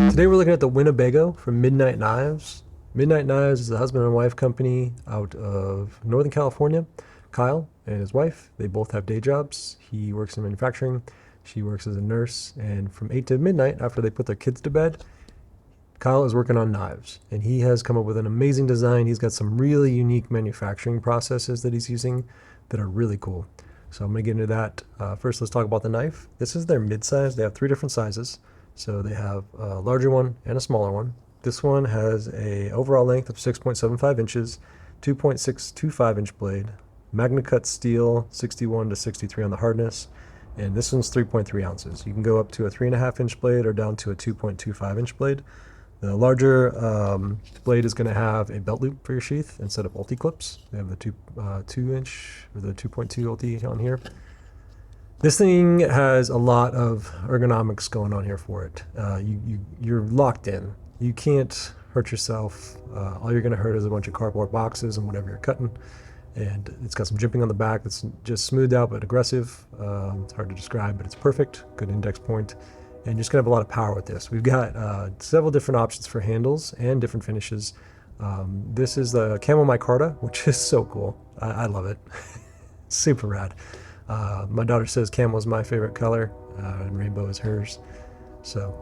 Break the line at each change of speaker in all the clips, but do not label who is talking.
Today we're looking at the Winnebago from Midnight Knives. Midnight Knives is a husband and wife company out of Northern California. Kyle and his wife, they both have day jobs. He works in manufacturing, she works as a nurse, and from 8 to midnight after they put their kids to bed, Kyle is working on knives, and he has come up with an amazing design. He's got some really unique manufacturing processes that he's using that are really cool. So I'm going to get into that. First, let's talk about the knife. This is their mid-size. They have 3 different sizes. So they have a larger one and a smaller one. This one has a overall length of 6.75 inches, 2.625 inch blade, Magnacut steel, 61 to 63 on the hardness, and this one's 3.3 ounces. You can go up to a 3.5 inch blade or down to a 2.25 inch blade. The larger blade is going to have a belt loop for your sheath instead of ulti clips. They have the 2 inch or the 2.2 ulti on here. This thing has a lot of ergonomics going on here for it. You're locked in. You can't hurt yourself. All you're going to hurt is a bunch of cardboard boxes and whatever you're cutting. And it's got some jimping on the back that's just smoothed out but aggressive. It's hard to describe, but it's perfect. Good index point. And you're just going to have a lot of power with this. We've got several different options for handles and different finishes. This is the Camo Micarta, which is so cool. I love it. Super rad. My daughter says camo is my favorite color, and rainbow is hers. So,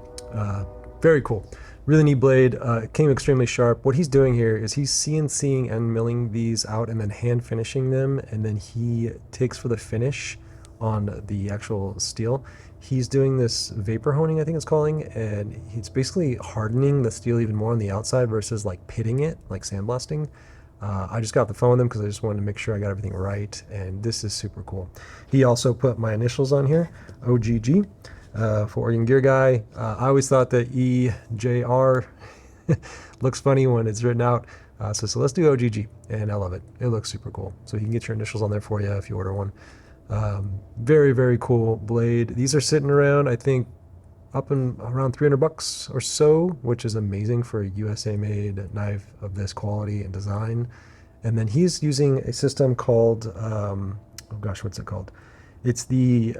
very cool. Really neat blade. It came extremely sharp. What he's doing here is he's CNCing and milling these out and then hand finishing them, and then he takes for the finish on the actual steel. He's doing this vapor honing, I think it's calling, and it's basically hardening the steel even more on the outside versus like pitting it, like sandblasting. I just got off the phone with him because I just wanted to make sure I got everything right, and this is super cool. He also put my initials on here, OGG, for Oregon Gear Guy. I always thought that EJR looks funny when it's written out, so let's do OGG, and I love it. It looks super cool. So you can get your initials on there for you if you order one. Very, very cool blade. These are sitting around, I think, up and around $300 or so, which is amazing for a USA-made knife of this quality and design. And then he's using a system called, oh gosh, what's it called? It's the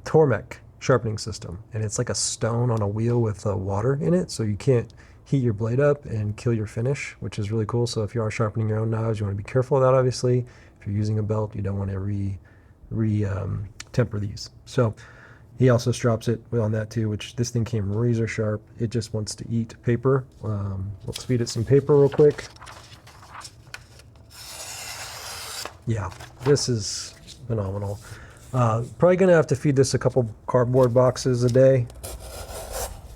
Tormek sharpening system, and it's like a stone on a wheel with water in it, so you can't heat your blade up and kill your finish, which is really cool. So if you are sharpening your own knives, you want to be careful of that, obviously. If you're using a belt, you don't want to temper these. So he also strops it on that too, which this thing came razor sharp. It just wants to eat paper. Let's feed it some paper real quick. Yeah, this is phenomenal. Probably gonna have to feed this a couple cardboard boxes a day.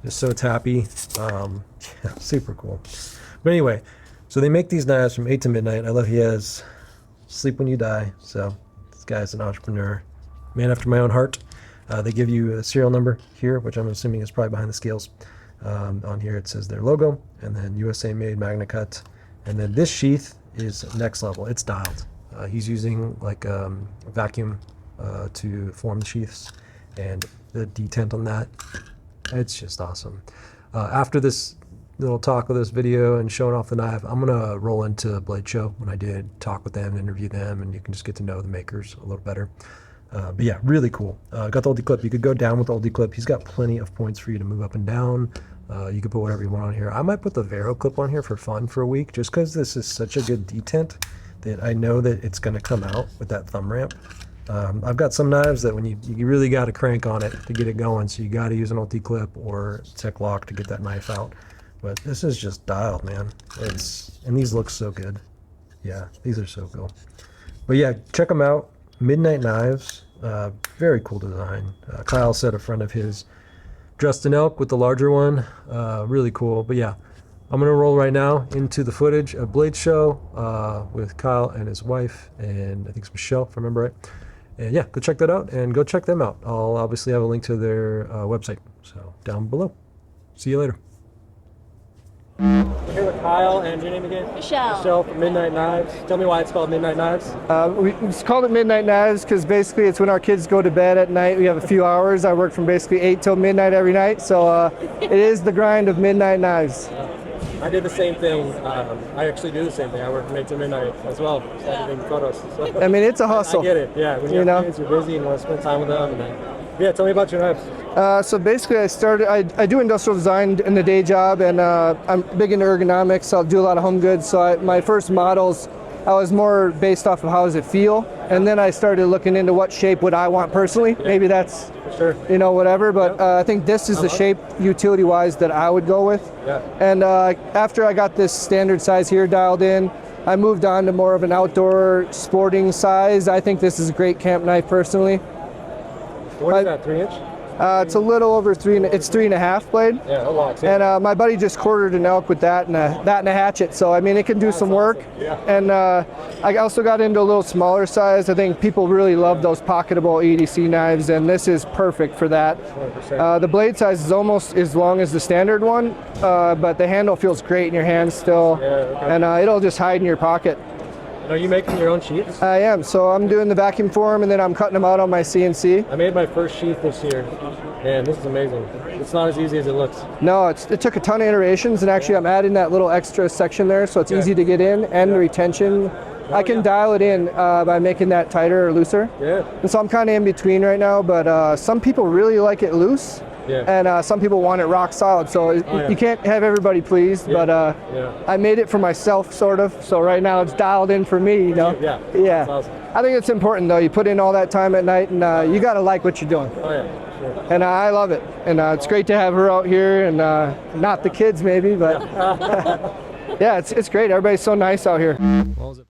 Just so it's happy. Yeah, super cool. But anyway, so they make these knives from 8 to midnight. I love he has sleep when you die. So this guy's an entrepreneur, man after my own heart. They give you a serial number here, which I'm assuming is probably behind the scales. On here it says their logo, and then USA-made Magnacut. And then this sheath is next level. It's dialed. He's using like a vacuum to form the sheaths, and the detent on that, it's just awesome. After this little talk of this video and showing off the knife, I'm gonna roll into Blade Show when I did talk with them, interview them, and you can just get to know the makers a little better. But yeah, really cool. Got the ulti clip. You could go down with the ulti clip. He's got plenty of points for you to move up and down. You could put whatever you want on here. I might put the Vero clip on here for fun for a week, just because this is such a good detent that I know that it's going to come out with that thumb ramp. I've got some knives that when you really got to crank on it to get it going, so you got to use an ulti clip or tech lock to get that knife out. But this is just dialed, man. And these look so good. Yeah, these are so cool. But yeah, check them out. Midnight Knives, very cool design. Kyle said a friend of his dressed an elk with the larger one. Really cool. But yeah, I'm gonna roll right now into the footage of Blade Show with Kyle and his wife, and I think it's Michelle, if I remember right. And yeah, go check that out and go check them out. I'll obviously have a link to their website, so down below. See you later. Here with Kyle, and your name again?
Michelle.
Michelle from Midnight Knives. Tell me why it's called Midnight Knives.
We just called it Midnight Knives because basically it's when our kids go to bed at night. We have a few hours. I work from basically 8 till midnight every night, so it is the grind of Midnight Knives.
I did the same thing. I actually do the same thing. I work from 8 to midnight as well, editing photos. So.
I mean, it's a hustle.
I get it, yeah. When you have kids, you're busy and want to spend time with them. And Yeah, tell me about your knives.
So basically, I do industrial design in the day job, and I'm big into ergonomics. So I'll do a lot of home goods. So my first models, I was more based off of how does it feel, and then I started looking into what shape would I want personally. Maybe that's, you know, whatever. But I think this is the shape, utility-wise, that I would go with.
Yeah.
And after I got this standard size here dialed in, I moved on to more of an outdoor sporting size. I think this is a great camp knife personally.
What is that, 3-inch?
It's a little over it's 3.5 blade.
Yeah, a lot.
And my buddy just quartered an elk with that and a hatchet. So I mean, it can do some work.
Yeah.
And I also got into a little smaller size. I think people really love those pocketable EDC knives, and this is perfect for that.
100%.
The blade size is almost as long as the standard one, but the handle feels great in your hand still.
Yeah, okay.
And it'll just hide in your pocket.
And are you making your own sheaths?
I am. So I'm doing the vacuum for them, and then I'm cutting them out on my CNC.
I made my first sheath this year. Man, this is amazing. It's not as easy as it looks.
No, it took a ton of iterations, and actually I'm adding that little extra section there so it's easy to get in, and the retention. I can dial it in by making that tighter or looser.
Yeah.
And so I'm kind of in between right now, but some people really like it loose.
Yeah.
And some people want it rock solid, so you can't have everybody pleased, but I made it for myself, sort of, so right now it's dialed in for me, you know?
Yeah.
Yeah.
That's awesome.
I think it's important, though. You put in all that time at night, and you got to like what you're doing.
Oh, yeah. Sure.
And I love it, and it's great to have her out here, and not the kids maybe, but yeah, it's great. Everybody's so nice out here.